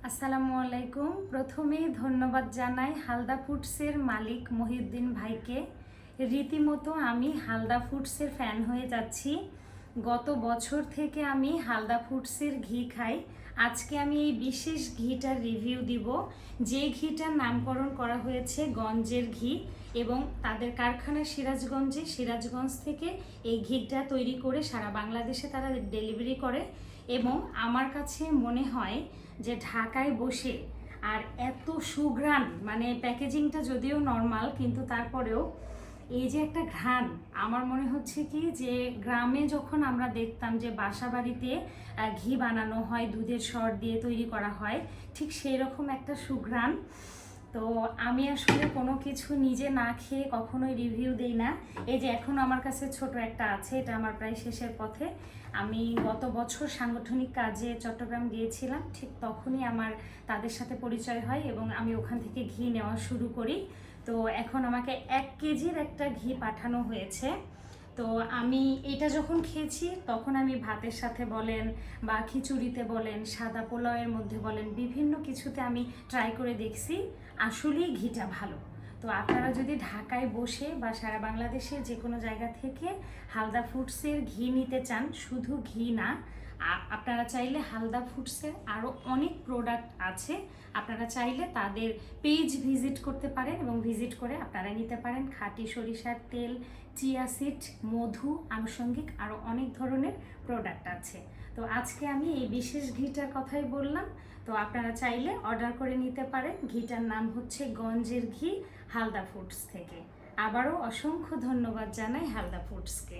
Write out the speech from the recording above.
আসসালামু আলাইকুম। প্রথমেই ধন্যবাদ জানাই হালদা ফুডসের মালিক মহিউদ্দিন ভাইকে। রীতিমতো আমি হালদা ফুডসের ফ্যান হয়ে যাচ্ছি। গত বছর থেকে আমি হালদা ফুডসের ঘি খাই। আজকে আমি এই বিশেষ ঘিটার রিভিউ দিব, যে ঘিটার নামকরণ করা হয়েছে গঞ্জের ঘি, এবং তাদের কারখানা সিরাজগঞ্জ থেকে এই ঘিটা তৈরি করে সারা বাংলাদেশে তারা ডেলিভারি করে। এবং আমার কাছে মনে হয় যে ঢাকায় বসে আর এত সুঘ্রাণ, মানে প্যাকেজিংটা যদিও নর্মাল কিন্তু তারপরেও এই যে একটা ঘ্রাণ, আমার মনে হচ্ছে কি যে গ্রামে যখন আমরা দেখতাম যে বাসা বাড়িতে ঘি বানানো হয়, দুধের সর দিয়ে তৈরি করা হয়, ঠিক সেই রকম একটা সুঘ্রাণ। তো আমি আসলে কোনো কিছু নিজে না খেয়ে কখনোই রিভিউ দিই না। এই যে এখন আমার কাছে ছোট একটা আছে, এটা আমার প্রায় শেষের পথে। আমি গত বছর সাংগঠনিক কাজে চট্টগ্রাম গিয়েছিলাম, ঠিক তখনই আমার তাদের সাথে পরিচয় হয় এবং আমি ওখান থেকে ঘি নেওয়া শুরু করি। তো এখন আমাকে 1 কেজির একটা ঘি পাঠানো হয়েছে। তো আমি এটা যখন খেয়েছি তখন আমি ভাতের সাথে বলেন বা খিচুড়িতে বলেন, সাদা পোলাওয়ের মধ্যে বলেন, বিভিন্ন কিছুতে আমি ট্রাই করে দেখছি, আসলেই ঘিটা ভালো। তো আপনারা যদি ঢাকায় বসে বা সারা বাংলাদেশের যে কোনো জায়গা থেকে হালদা ফুডসের ঘি নিতে চান, শুধু ঘি না, আপনারা চাইলে হালদা ফুডসের আরও অনেক প্রোডাক্ট আছে, আপনারা চাইলে তাদের পেজ ভিজিট করতে পারেন এবং ভিজিট করে আপনারা নিতে পারেন। খাঁটি সরিষার তেল, চিয়া সিড, মধু, আনুষঙ্গিক আরও অনেক ধরনের প্রোডাক্ট আছে। তো আজকে আমি এই বিশেষ ঘিটার কথাই বললাম। তো আপনারা চাইলে অর্ডার করে নিতে পারেন। ঘিটার নাম হচ্ছে গঞ্জের ঘি, হালদা ফুডস থেকে। আবারও অসংখ্য ধন্যবাদ জানাই হালদা ফুডসকে।